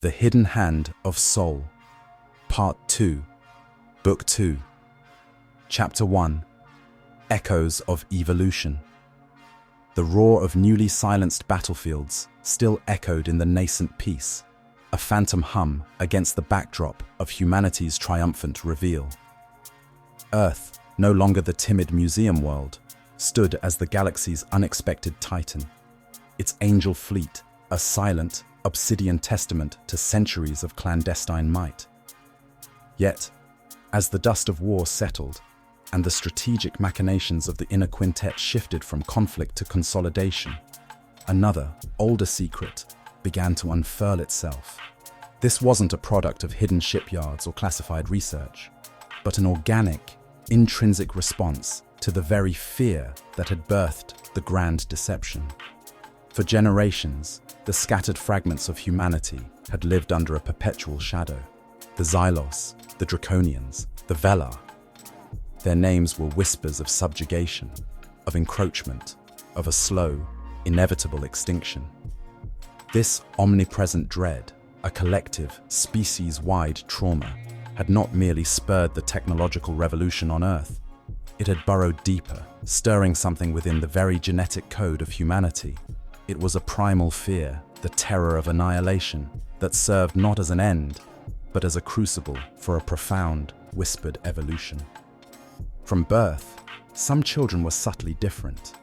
The Hidden Hand of Soul, Part 2, Book 2, Chapter 1, Echoes of Evolution. The roar of newly silenced battlefields still echoed in the nascent peace, a phantom hum against the backdrop of humanity's triumphant reveal. Earth, no longer the timid museum world, stood as the galaxy's unexpected titan, its angel fleet a silent, Obsidian testament to centuries of clandestine might. Yet, as the dust of war settled, and the strategic machinations of the Inner Quintet shifted from conflict to consolidation, another, older secret began to unfurl itself. This wasn't a product of hidden shipyards or classified research, but an organic, intrinsic response to the very fear that had birthed the grand deception. For generations, the scattered fragments of humanity had lived under a perpetual shadow. The Xylos, the Draconians, the Velar. Their names were whispers of subjugation, of encroachment, of a slow, inevitable extinction. This omnipresent dread, a collective, species-wide trauma, had not merely spurred the technological revolution on Earth. It had burrowed deeper, stirring something within the very genetic code of humanity. It was a primal fear, the terror of annihilation, that served not as an end, but as a crucible for a profound, whispered evolution. From birth, some children were subtly different.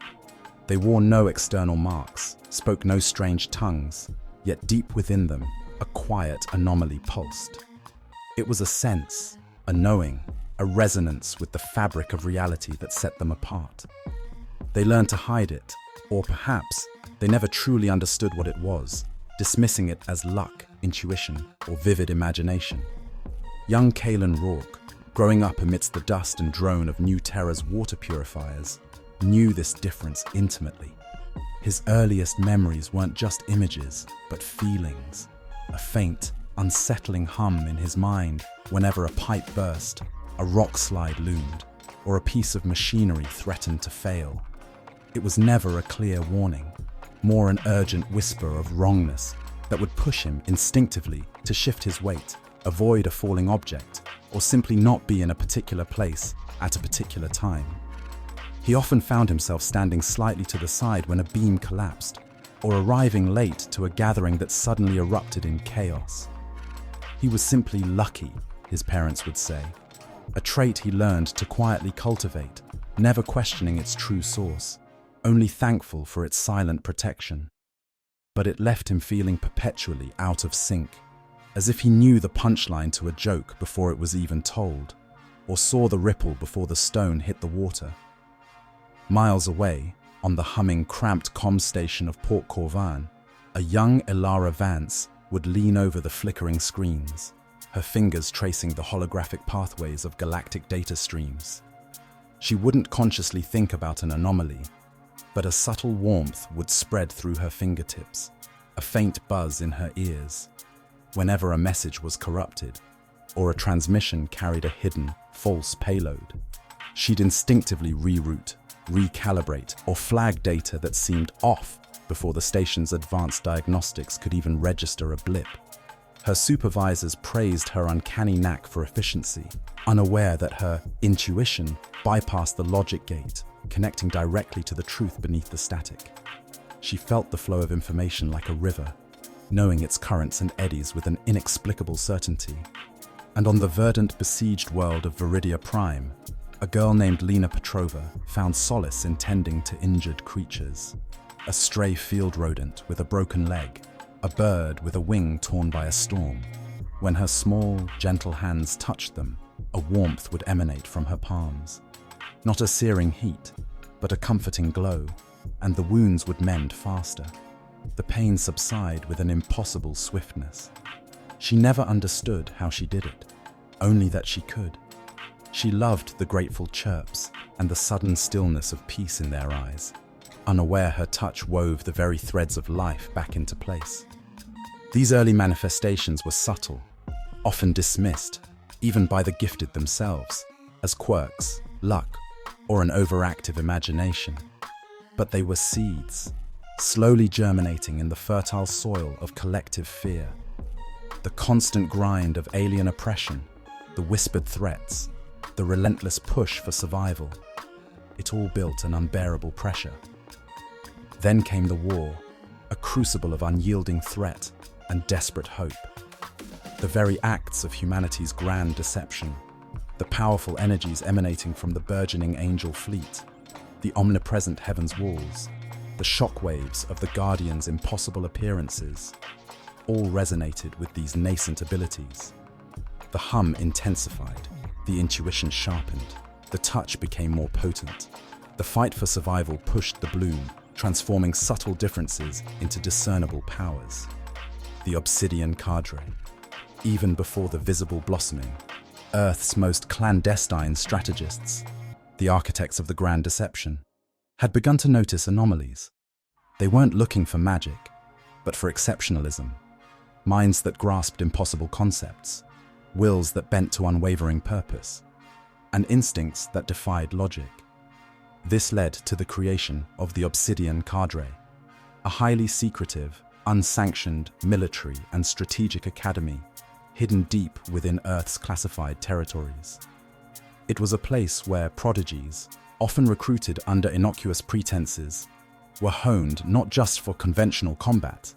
They wore no external marks, spoke no strange tongues, yet deep within them, a quiet anomaly pulsed. It was a sense, a knowing, a resonance with the fabric of reality that set them apart. They learned to hide it, or perhaps they never truly understood what it was, dismissing it as luck, intuition, or vivid imagination. Young Kaelen Rourke, growing up amidst the dust and drone of New Terra's water purifiers, knew this difference intimately. His earliest memories weren't just images, but feelings, a faint, unsettling hum in his mind whenever a pipe burst, a rock slide loomed, or a piece of machinery threatened to fail. It was never a clear warning, more an urgent whisper of wrongness that would push him instinctively to shift his weight, avoid a falling object, or simply not be in a particular place at a particular time. He often found himself standing slightly to the side when a beam collapsed, or arriving late to a gathering that suddenly erupted in chaos. He was simply lucky, his parents would say, a trait he learned to quietly cultivate, never questioning its true source, only thankful for its silent protection. But it left him feeling perpetually out of sync, as if he knew the punchline to a joke before it was even told, or saw the ripple before the stone hit the water. Miles away, on the humming, cramped comm station of Port Corvan, a young Elara Vance would lean over the flickering screens, her fingers tracing the holographic pathways of galactic data streams. She wouldn't consciously think about an anomaly, but a subtle warmth would spread through her fingertips, a faint buzz in her ears, whenever a message was corrupted, or a transmission carried a hidden, false payload. She'd instinctively reroute, recalibrate, or flag data that seemed off before the station's advanced diagnostics could even register a blip. Her supervisors praised her uncanny knack for efficiency, unaware that her intuition bypassed the logic gate, connecting directly to the truth beneath the static. She felt the flow of information like a river, knowing its currents and eddies with an inexplicable certainty. And on the verdant, besieged world of Viridia Prime, a girl named Lena Petrova found solace in tending to injured creatures. A stray field rodent with a broken leg, a bird with a wing torn by a storm. When her small, gentle hands touched them, a warmth would emanate from her palms. Not a searing heat, but a comforting glow, and the wounds would mend faster. The pain subside with an impossible swiftness. She never understood how she did it, only that she could. She loved the grateful chirps and the sudden stillness of peace in their eyes, unaware her touch wove the very threads of life back into place. These early manifestations were subtle, often dismissed, even by the gifted themselves, as quirks, luck, or an overactive imagination. But they were seeds, slowly germinating in the fertile soil of collective fear. The constant grind of alien oppression, the whispered threats, the relentless push for survival. It all built an unbearable pressure. Then came the war, a crucible of unyielding threat and desperate hope. The very acts of humanity's grand deception, the powerful energies emanating from the burgeoning angel fleet, the omnipresent heaven's walls, the shockwaves of the Guardian's impossible appearances, all resonated with these nascent abilities. The hum intensified, the intuition sharpened, the touch became more potent. The fight for survival pushed the bloom, transforming subtle differences into discernible powers. The Obsidian Cadre. Even before the visible blossoming, Earth's most clandestine strategists, the architects of the Grand Deception, had begun to notice anomalies. They weren't looking for magic, but for exceptionalism, minds that grasped impossible concepts, wills that bent to unwavering purpose, and instincts that defied logic. This led to the creation of the Obsidian Cadre, a highly secretive, unsanctioned military and strategic academy hidden deep within Earth's classified territories. It was a place where prodigies, often recruited under innocuous pretenses, were honed not just for conventional combat,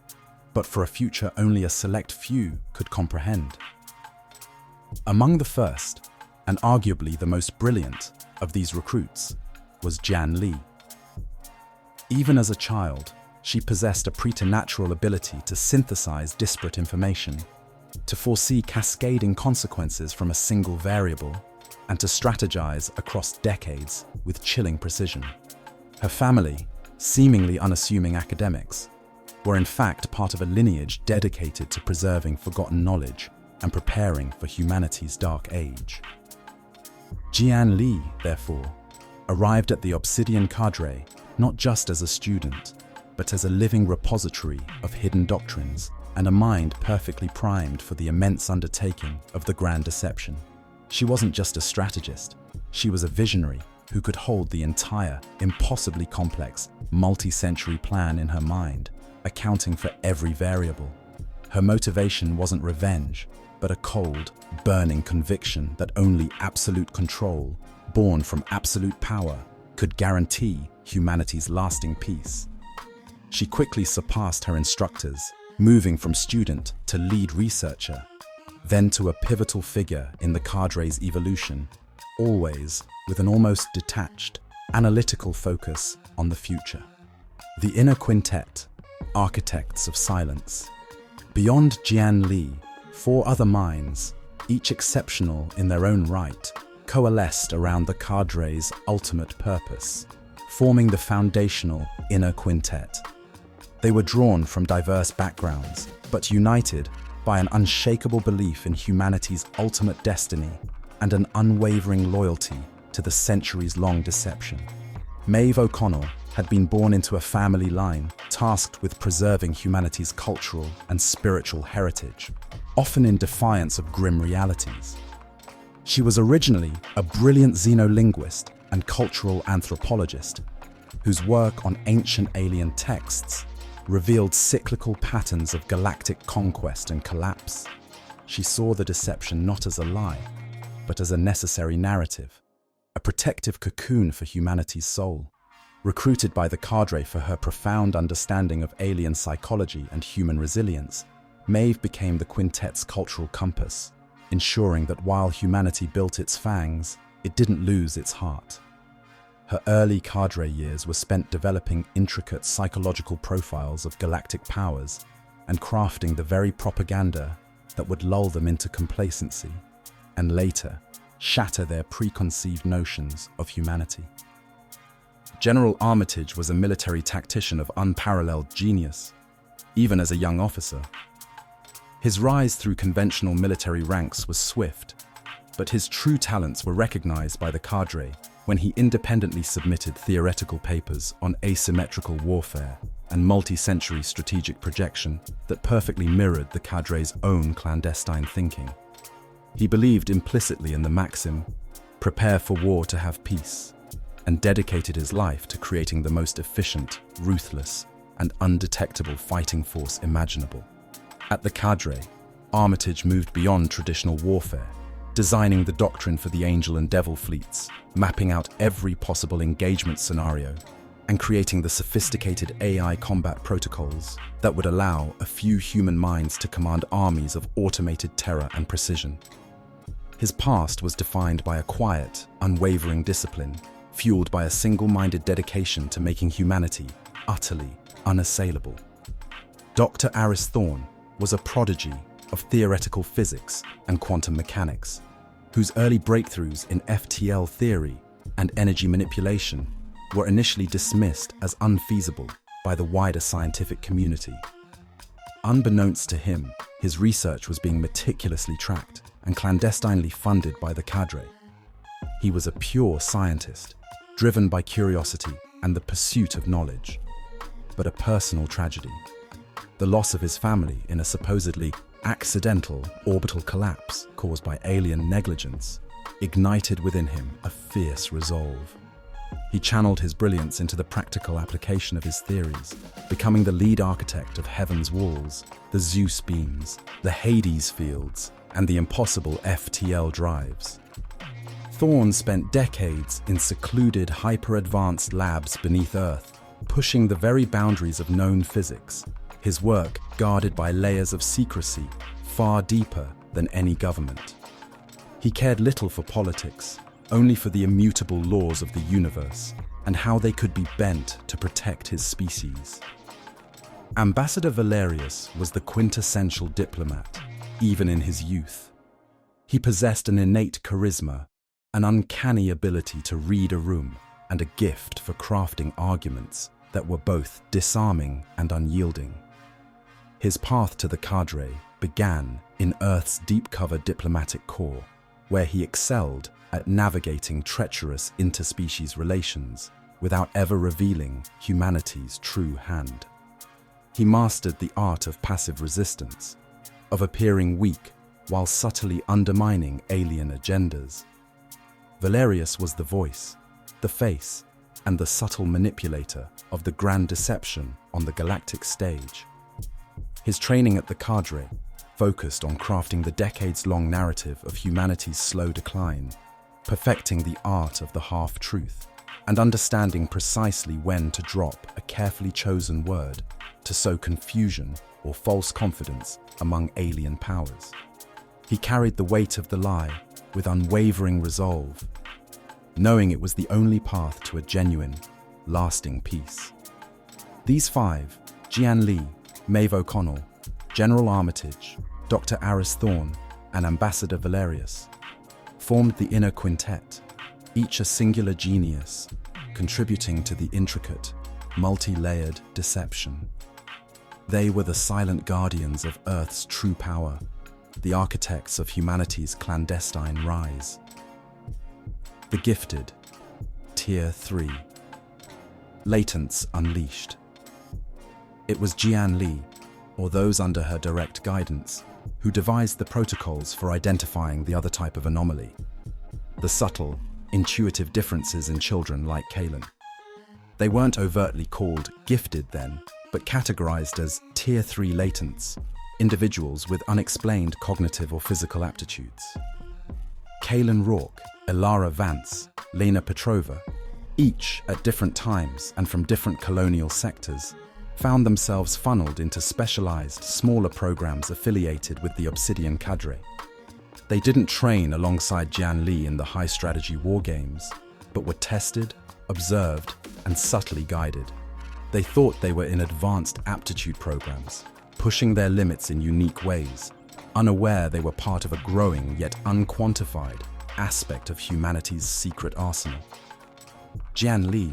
but for a future only a select few could comprehend. Among the first, and arguably the most brilliant, of these recruits was Jian Li. Even as a child, she possessed a preternatural ability to synthesize disparate information, to foresee cascading consequences from a single variable, and to strategize across decades with chilling precision. Her family, seemingly unassuming academics, were in fact part of a lineage dedicated to preserving forgotten knowledge and preparing for humanity's dark age. Jian Li, therefore, arrived at the Obsidian Cadre not just as a student, but as a living repository of hidden doctrines and a mind perfectly primed for the immense undertaking of the Grand Deception. She wasn't just a strategist, she was a visionary who could hold the entire, impossibly complex, multi-century plan in her mind, accounting for every variable. Her motivation wasn't revenge, but a cold, burning conviction that only absolute control, born from absolute power, could guarantee humanity's lasting peace. She quickly surpassed her instructors, moving from student to lead researcher, then to a pivotal figure in the cadre's evolution, always with an almost detached, analytical focus on the future. The Inner Quintet, architects of silence. Beyond Jian Li, 4 other minds, each exceptional in their own right, coalesced around the cadre's ultimate purpose, forming the foundational Inner Quintet. They were drawn from diverse backgrounds, but united by an unshakable belief in humanity's ultimate destiny and an unwavering loyalty to the centuries-long deception. Maeve O'Connell had been born into a family line tasked with preserving humanity's cultural and spiritual heritage, often in defiance of grim realities. She was originally a brilliant xenolinguist and cultural anthropologist whose work on ancient alien texts revealed cyclical patterns of galactic conquest and collapse. She saw the deception not as a lie, but as a necessary narrative, a protective cocoon for humanity's soul. Recruited by the cadre for her profound understanding of alien psychology and human resilience, Maeve became the quintet's cultural compass, ensuring that while humanity built its fangs, it didn't lose its heart. Her early cadre years were spent developing intricate psychological profiles of galactic powers and crafting the very propaganda that would lull them into complacency and later shatter their preconceived notions of humanity. General Armitage was a military tactician of unparalleled genius, even as a young officer. His rise through conventional military ranks was swift, but his true talents were recognized by the cadre when he independently submitted theoretical papers on asymmetrical warfare and multi-century strategic projection that perfectly mirrored the cadre's own clandestine thinking. He believed implicitly in the maxim, "Prepare for war to have peace," and dedicated his life to creating the most efficient, ruthless, and undetectable fighting force imaginable. At the cadre, Armitage moved beyond traditional warfare, designing the doctrine for the Angel and Devil fleets, mapping out every possible engagement scenario, and creating the sophisticated AI combat protocols that would allow a few human minds to command armies of automated terror and precision. His past was defined by a quiet, unwavering discipline, fueled by a single-minded dedication to making humanity utterly unassailable. Dr. Aris Thorne was a prodigy of theoretical physics and quantum mechanics, whose early breakthroughs in FTL theory and energy manipulation were initially dismissed as unfeasible by the wider scientific community. Unbeknownst to him, his research was being meticulously tracked and clandestinely funded by the cadre. He was a pure scientist, driven by curiosity and the pursuit of knowledge. But a personal tragedy, the loss of his family in a supposedly accidental orbital collapse caused by alien negligence, ignited within him a fierce resolve. He channeled his brilliance into the practical application of his theories, becoming the lead architect of Heaven's Walls, the Zeus beams, the Hades fields, and the impossible FTL drives. Thorne spent decades in secluded, hyper-advanced labs beneath Earth, pushing the very boundaries of known physics, his work guarded by layers of secrecy far deeper than any government. He cared little for politics, only for the immutable laws of the universe and how they could be bent to protect his species. Ambassador Valerius was the quintessential diplomat, even in his youth. He possessed an innate charisma, an uncanny ability to read a room, and a gift for crafting arguments that were both disarming and unyielding. His path to the cadre began in Earth's deep-cover diplomatic corps, where he excelled at navigating treacherous interspecies relations without ever revealing humanity's true hand. He mastered the art of passive resistance, of appearing weak while subtly undermining alien agendas. Valerius was the voice, the face, and the subtle manipulator of the grand deception on the galactic stage. His training at the cadre focused on crafting the decades-long narrative of humanity's slow decline, perfecting the art of the half-truth, and understanding precisely when to drop a carefully chosen word to sow confusion or false confidence among alien powers. He carried the weight of the lie with unwavering resolve, knowing it was the only path to a genuine, lasting peace. These five, Jian Li, Maeve O'Connell, General Armitage, Dr. Aris Thorne, and Ambassador Valerius, formed the Inner Quintet, each a singular genius, contributing to the intricate, multi-layered deception. They were the silent guardians of Earth's true power, the architects of humanity's clandestine rise. The gifted, Tier 3. Latents unleashed. It was Jian Li, or those under her direct guidance, who devised the protocols for identifying the other type of anomaly, the subtle, intuitive differences in children like Kaelen. They weren't overtly called gifted then, but categorized as Tier 3 latents, individuals with unexplained cognitive or physical aptitudes. Kaelen Rourke, Elara Vance, Lena Petrova, each at different times and from different colonial sectors, found themselves funneled into specialized, smaller programs affiliated with the Obsidian Cadre. They didn't train alongside Jian Li in the high-strategy war games, but were tested, observed, and subtly guided. They thought they were in advanced aptitude programs, pushing their limits in unique ways, unaware they were part of a growing yet unquantified aspect of humanity's secret arsenal. Jian Li,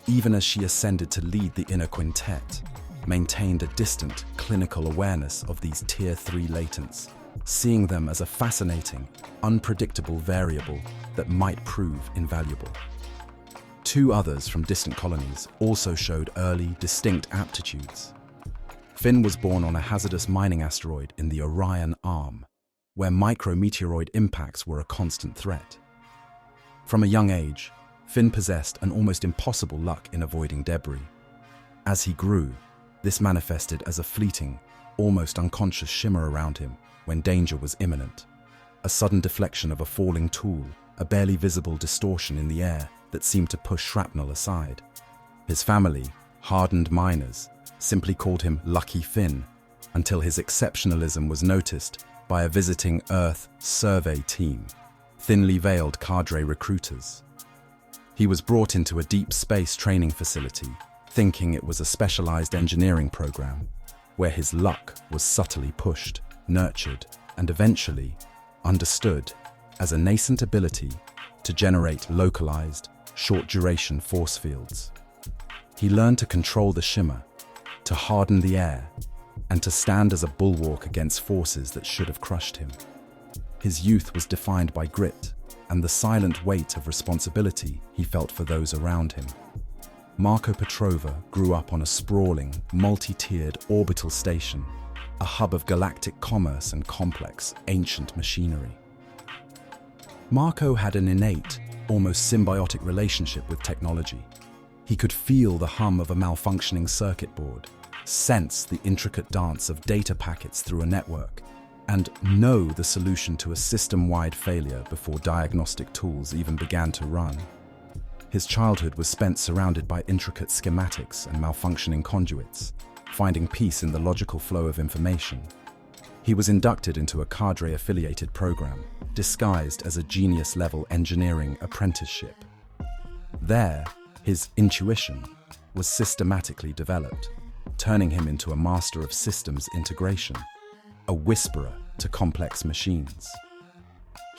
even as she ascended to lead the Inner Quintet, maintained a distant, clinical awareness of these Tier 3 latents, seeing them as a fascinating, unpredictable variable that might prove invaluable. Two others from distant colonies also showed early, distinct aptitudes. Finn was born on a hazardous mining asteroid in the Orion Arm, where micrometeoroid impacts were a constant threat. From a young age, Finn possessed an almost impossible luck in avoiding debris. As he grew, this manifested as a fleeting, almost unconscious shimmer around him, when danger was imminent. A sudden deflection of a falling tool, a barely visible distortion in the air that seemed to push shrapnel aside. His family, hardened miners, simply called him Lucky Finn, until his exceptionalism was noticed by a visiting Earth survey team, thinly veiled cadre recruiters. He was brought into a deep space training facility, thinking it was a specialized engineering program, where his luck was subtly pushed, nurtured, and eventually understood as a nascent ability to generate localized, short-duration force fields. He learned to control the shimmer, to harden the air, and to stand as a bulwark against forces that should have crushed him. His youth was defined by grit and the silent weight of responsibility he felt for those around him. Marko Petrova grew up on a sprawling, multi-tiered orbital station, a hub of galactic commerce and complex, ancient machinery. Marko had an innate, almost symbiotic relationship with technology. He could feel the hum of a malfunctioning circuit board, sense the intricate dance of data packets through a network, and know the solution to a system-wide failure before diagnostic tools even began to run. His childhood was spent surrounded by intricate schematics and malfunctioning conduits, finding peace in the logical flow of information. He was inducted into a cadre-affiliated program, disguised as a genius-level engineering apprenticeship. There, his intuition was systematically developed, turning him into a master of systems integration, a whisperer to complex machines.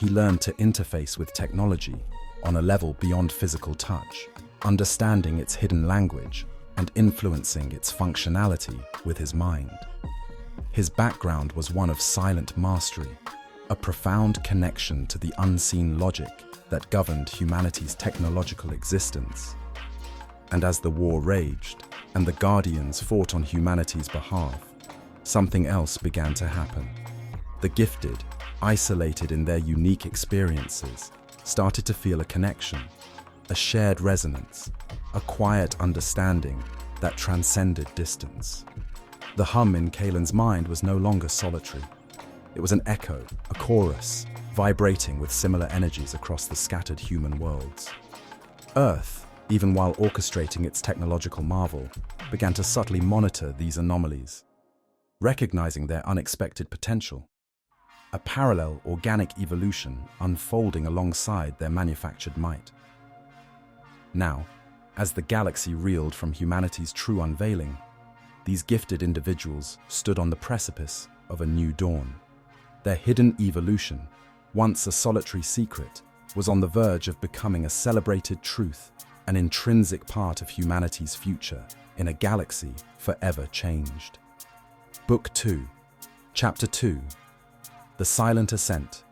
He learned to interface with technology on a level beyond physical touch, understanding its hidden language and influencing its functionality with his mind. His background was one of silent mastery, a profound connection to the unseen logic that governed humanity's technological existence. And as the war raged, and the Guardians fought on humanity's behalf, something else began to happen. The gifted, isolated in their unique experiences, started to feel a connection, a shared resonance, a quiet understanding that transcended distance. The hum in Kaelen's mind was no longer solitary. It was an echo, a chorus, vibrating with similar energies across the scattered human worlds. Earth, even while orchestrating its technological marvel, began to subtly monitor these anomalies, recognizing their unexpected potential. A parallel organic evolution unfolding alongside their manufactured might. Now, as the galaxy reeled from humanity's true unveiling, these gifted individuals stood on the precipice of a new dawn. Their hidden evolution, once a solitary secret, was on the verge of becoming a celebrated truth, an intrinsic part of humanity's future in a galaxy forever changed. Book 2, Chapter 2, The Silent Ascent.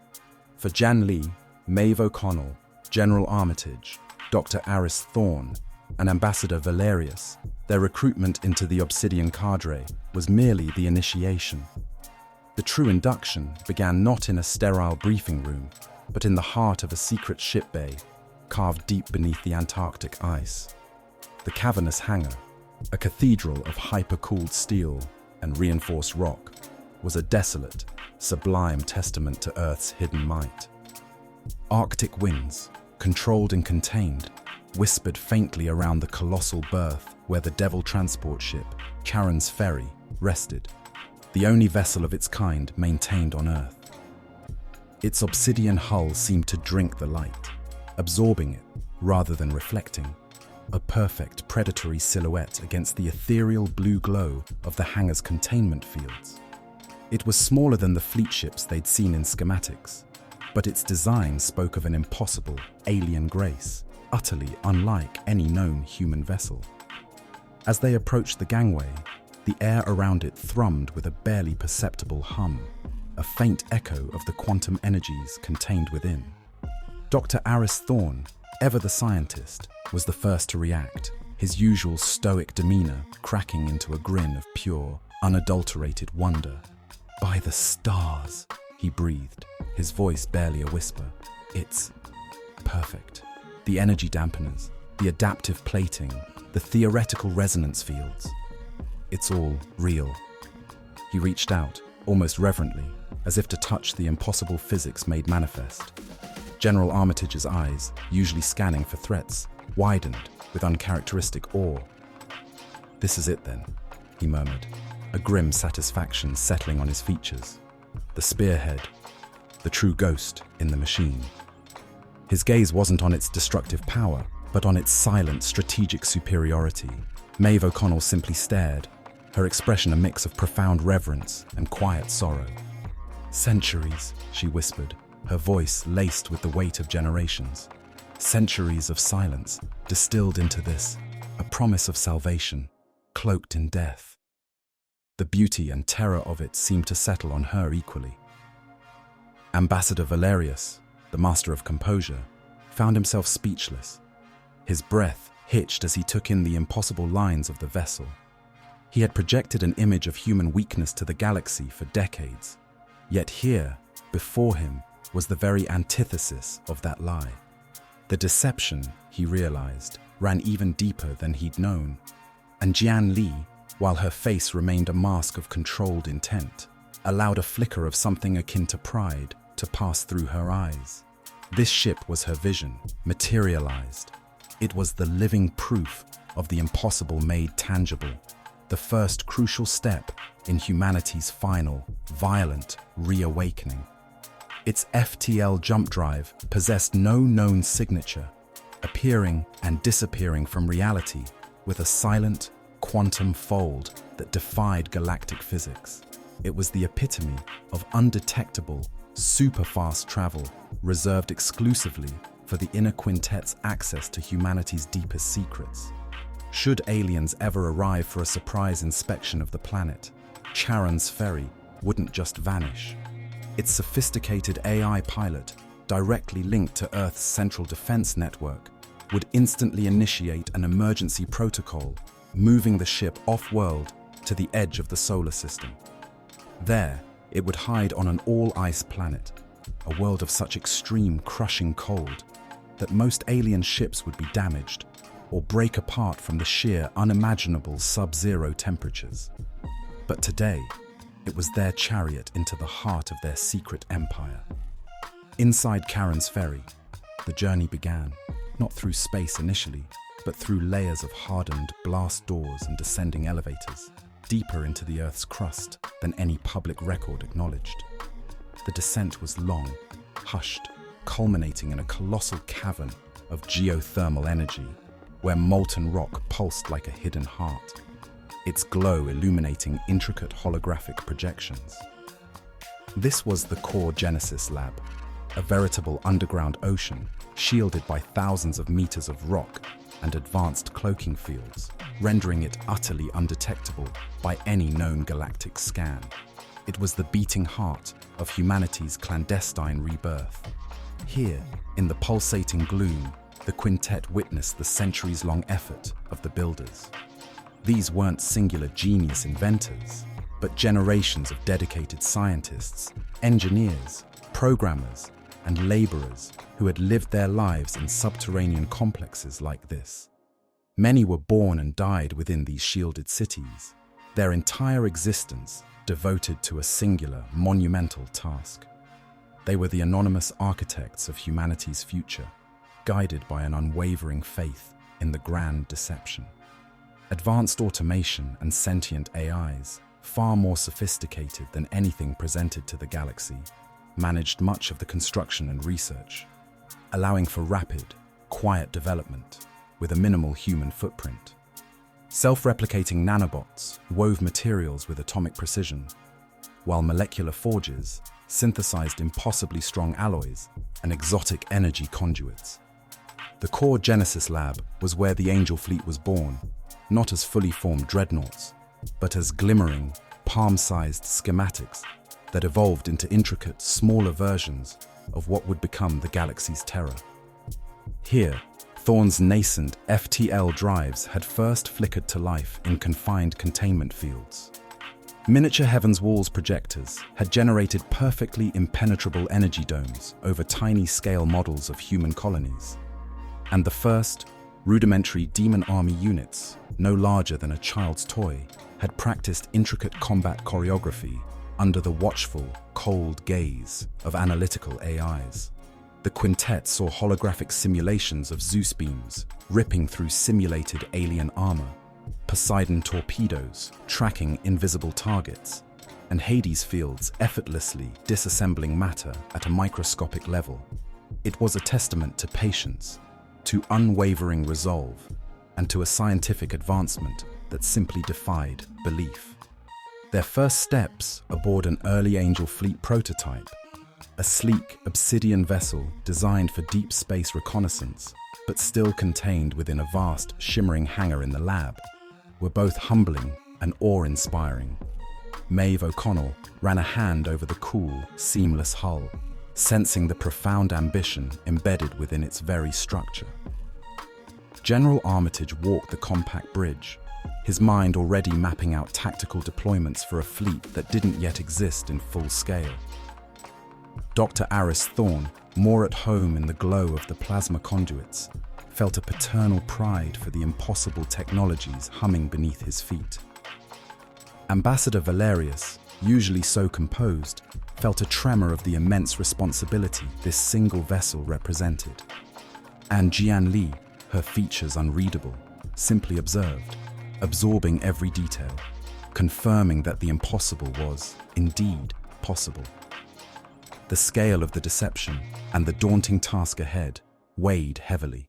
For Jian Li, Maeve O'Connell, General Armitage, Dr. Aris Thorne, and Ambassador Valerius, their recruitment into the Obsidian Cadre was merely the initiation. The true induction began not in a sterile briefing room, but in the heart of a secret ship bay, carved deep beneath the Antarctic ice. The cavernous hangar, a cathedral of hyper-cooled steel and reinforced rock, was a desolate, sublime testament to Earth's hidden might. Arctic winds, controlled and contained, whispered faintly around the colossal berth where the Devil transport ship, Charon's Ferry, rested, the only vessel of its kind maintained on Earth. Its obsidian hull seemed to drink the light, absorbing it rather than reflecting, a perfect predatory silhouette against the ethereal blue glow of the hangar's containment fields. It was smaller than the fleet ships they'd seen in schematics, but its design spoke of an impossible, alien grace, utterly unlike any known human vessel. As they approached the gangway, the air around it thrummed with a barely perceptible hum, a faint echo of the quantum energies contained within. Dr. Aris Thorne, ever the scientist, was the first to react, his usual stoic demeanor cracking into a grin of pure, unadulterated wonder. "By the stars," he breathed, his voice barely a whisper. "It's perfect. The energy dampeners, the adaptive plating, the theoretical resonance fields. It's all real." He reached out, almost reverently, as if to touch the impossible physics made manifest. General Armitage's eyes, usually scanning for threats, widened with uncharacteristic awe. "This is it then," he murmured, a grim satisfaction settling on his features. The spearhead, the true ghost in the machine. His gaze wasn't on its destructive power, but on its silent, strategic superiority. Maeve O'Connell simply stared, her expression a mix of profound reverence and quiet sorrow. "Centuries," she whispered, her voice laced with the weight of generations. "Centuries of silence, distilled into this, a promise of salvation, cloaked in death." The beauty and terror of it seemed to settle on her equally. Ambassador Valerius, the master of composure, found himself speechless. His breath hitched as he took in the impossible lines of the vessel. He had projected an image of human weakness to the galaxy for decades, yet here, before him, was the very antithesis of that lie. The deception, he realized, ran even deeper than he'd known. And Jian Li, while her face remained a mask of controlled intent, allowed a flicker of something akin to pride to pass through her eyes. This ship was her vision, materialized. It was the living proof of the impossible made tangible, the first crucial step in humanity's final, violent reawakening. Its FTL jump drive possessed no known signature, appearing and disappearing from reality with a silent, quantum fold that defied galactic physics. It was the epitome of undetectable, super-fast travel reserved exclusively for the Inner Quintet's access to humanity's deepest secrets. Should aliens ever arrive for a surprise inspection of the planet, Charon's ferry wouldn't just vanish. Its sophisticated AI pilot, directly linked to Earth's central defense network, would instantly initiate an emergency protocol, moving the ship off-world to the edge of the solar system. There, it would hide on an all-ice planet, a world of such extreme, crushing cold that most alien ships would be damaged or break apart from the sheer, unimaginable sub-zero temperatures. But today, it was their chariot into the heart of their secret empire. Inside Charon's ferry, the journey began, not through space initially, but through layers of hardened blast doors and descending elevators, deeper into the Earth's crust than any public record acknowledged. The descent was long, hushed, culminating in a colossal cavern of geothermal energy, where molten rock pulsed like a hidden heart, its glow illuminating intricate holographic projections. This was the Core Genesis Lab, a veritable underground ocean shielded by thousands of meters of rock and advanced cloaking fields, rendering it utterly undetectable by any known galactic scan. It was the beating heart of humanity's clandestine rebirth. Here, in the pulsating gloom, the quintet witnessed the centuries-long effort of the builders. These weren't singular genius inventors, but generations of dedicated scientists, engineers, programmers, and laborers who had lived their lives in subterranean complexes like this. Many were born and died within these shielded cities, their entire existence devoted to a singular, monumental task. They were the anonymous architects of humanity's future, guided by an unwavering faith in the grand deception. Advanced automation and sentient AIs, far more sophisticated than anything presented to the galaxy, managed much of the construction and research, allowing for rapid, quiet development with a minimal human footprint. Self-replicating nanobots wove materials with atomic precision, while molecular forges synthesized impossibly strong alloys and exotic energy conduits. The Core Genesis Lab was where the Angel Fleet was born, not as fully formed dreadnoughts, but as glimmering, palm-sized schematics that evolved into intricate, smaller versions of what would become the galaxy's terror. Here, Thorne's nascent FTL drives had first flickered to life in confined containment fields. Miniature Heaven's Walls projectors had generated perfectly impenetrable energy domes over tiny scale models of human colonies. And the first, rudimentary Demon Army units, no larger than a child's toy, had practiced intricate combat choreography under the watchful, cold gaze of analytical AIs. The quintet saw holographic simulations of Zeus beams ripping through simulated alien armor, Poseidon torpedoes tracking invisible targets, and Hades fields effortlessly disassembling matter at a microscopic level. It was a testament to patience, to unwavering resolve, and to a scientific advancement that simply defied belief. Their first steps aboard an early Angel Fleet prototype, a sleek Obsidian vessel designed for deep space reconnaissance, but still contained within a vast, shimmering hangar in the lab, were both humbling and awe-inspiring. Maeve O'Connell ran a hand over the cool, seamless hull, sensing the profound ambition embedded within its very structure. General Armitage walked the compact bridge, his mind already mapping out tactical deployments for a fleet that didn't yet exist in full scale. Dr. Aris Thorne, more at home in the glow of the plasma conduits, felt a paternal pride for the impossible technologies humming beneath his feet. Ambassador Valerius, usually so composed, felt a tremor of the immense responsibility this single vessel represented. And Jian Li, her features unreadable, simply observed, absorbing every detail, confirming that the impossible was, indeed, possible. The scale of the deception and the daunting task ahead weighed heavily.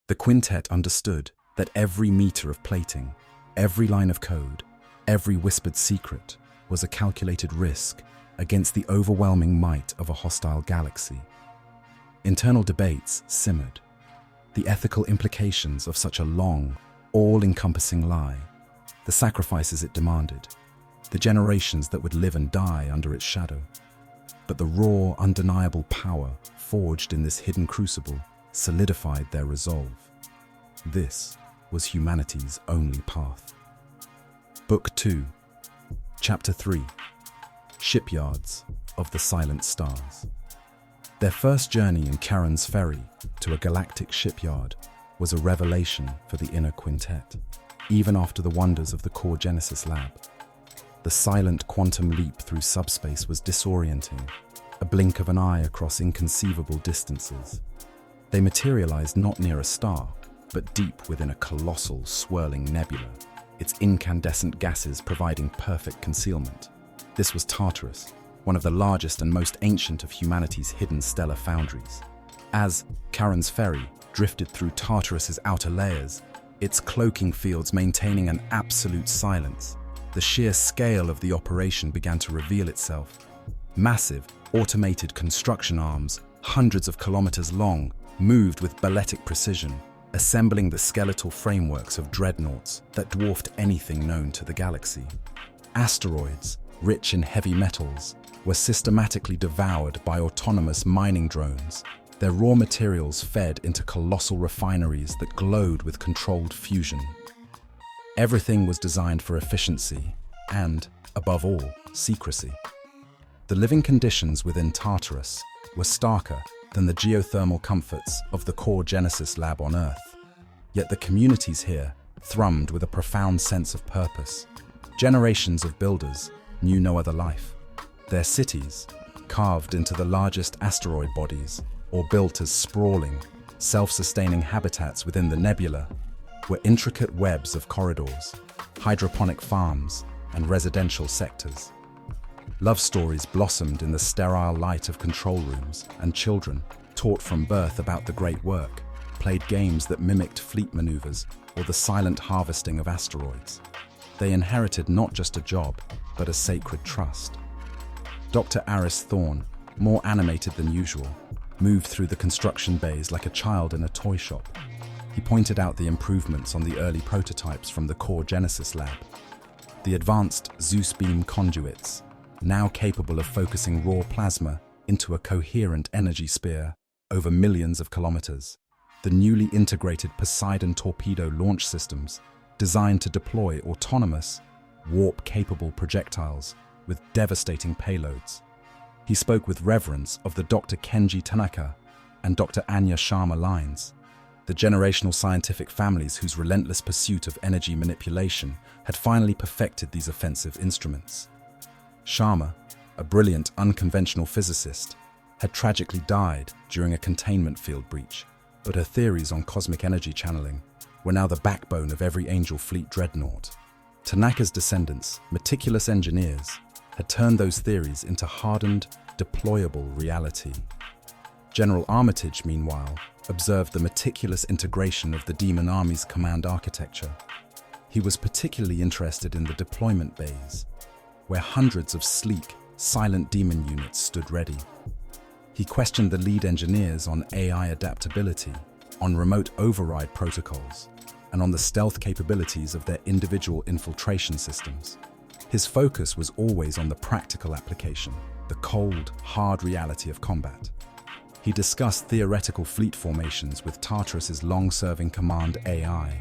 The quintet understood that every meter of plating, every line of code, every whispered secret was a calculated risk against the overwhelming might of a hostile galaxy. Internal debates simmered. The ethical implications of such a long, all-encompassing lie, the sacrifices it demanded, the generations that would live and die under its shadow. But the raw, undeniable power forged in this hidden crucible solidified their resolve. This was humanity's only path. Book 2, Chapter 3, Shipyards of the Silent Stars. Their first journey in Charon's ferry to a galactic shipyard was a revelation for the Inner Quintet, even after the wonders of the core Genesis lab. The silent quantum leap through subspace was disorienting, a blink of an eye across inconceivable distances. They materialized not near a star, but deep within a colossal, swirling nebula, its incandescent gases providing perfect concealment. This was Tartarus, one of the largest and most ancient of humanity's hidden stellar foundries. As Charon's ferry drifted through Tartarus's outer layers, its cloaking fields maintaining an absolute silence, the sheer scale of the operation began to reveal itself. Massive, automated construction arms, hundreds of kilometers long, moved with balletic precision, assembling the skeletal frameworks of dreadnoughts that dwarfed anything known to the galaxy. Asteroids, rich in heavy metals, were systematically devoured by autonomous mining drones, their raw materials fed into colossal refineries that glowed with controlled fusion. Everything was designed for efficiency and, above all, secrecy. The living conditions within Tartarus were starker than the geothermal comforts of the core Genesis lab on Earth. Yet the communities here thrummed with a profound sense of purpose. Generations of builders knew no other life. Their cities, carved into the largest asteroid bodies, or built as sprawling, self-sustaining habitats within the nebula, were intricate webs of corridors, hydroponic farms, and residential sectors. Love stories blossomed in the sterile light of control rooms, and children, taught from birth about the great work, played games that mimicked fleet maneuvers or the silent harvesting of asteroids. They inherited not just a job, but a sacred trust. Dr. Aris Thorne, more animated than usual, moved through the construction bays like a child in a toy shop. He pointed out the improvements on the early prototypes from the core Genesis lab. The advanced Zeus beam conduits, now capable of focusing raw plasma into a coherent energy sphere over millions of kilometers. The newly integrated Poseidon torpedo launch systems, designed to deploy autonomous, warp-capable projectiles with devastating payloads. He spoke with reverence of the Dr. Kenji Tanaka and Dr. Anya Sharma lines, the generational scientific families whose relentless pursuit of energy manipulation had finally perfected these offensive instruments. Sharma, a brilliant, unconventional physicist, had tragically died during a containment field breach, but her theories on cosmic energy channeling were now the backbone of every Angel Fleet dreadnought. Tanaka's descendants, meticulous engineers, had turned those theories into hardened, deployable reality. General Armitage, meanwhile, observed the meticulous integration of the Demon Army's command architecture. He was particularly interested in the deployment bays, where hundreds of sleek, silent demon units stood ready. He questioned the lead engineers on AI adaptability, on remote override protocols, and on the stealth capabilities of their individual infiltration systems. His focus was always on the practical application, the cold, hard reality of combat. He discussed theoretical fleet formations with Tartarus's long-serving command AI,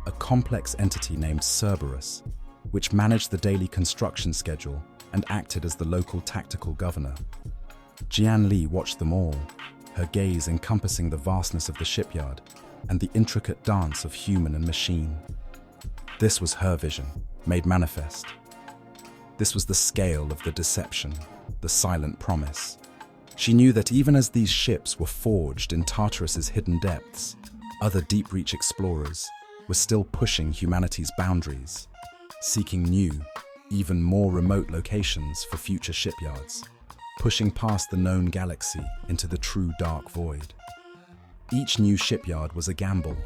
a complex entity named Cerberus, which managed the daily construction schedule and acted as the local tactical governor. Jian Li watched them all, her gaze encompassing the vastness of the shipyard and the intricate dance of human and machine. This was her vision, made manifest. This was the scale of the deception, the silent promise. She knew that even as these ships were forged in Tartarus's hidden depths, other deep-reach explorers were still pushing humanity's boundaries, seeking new, even more remote locations for future shipyards, pushing past the known galaxy into the true dark void. Each new shipyard was a gamble,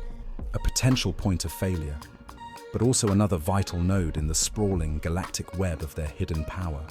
a potential point of failure, but also another vital node in the sprawling galactic web of their hidden power.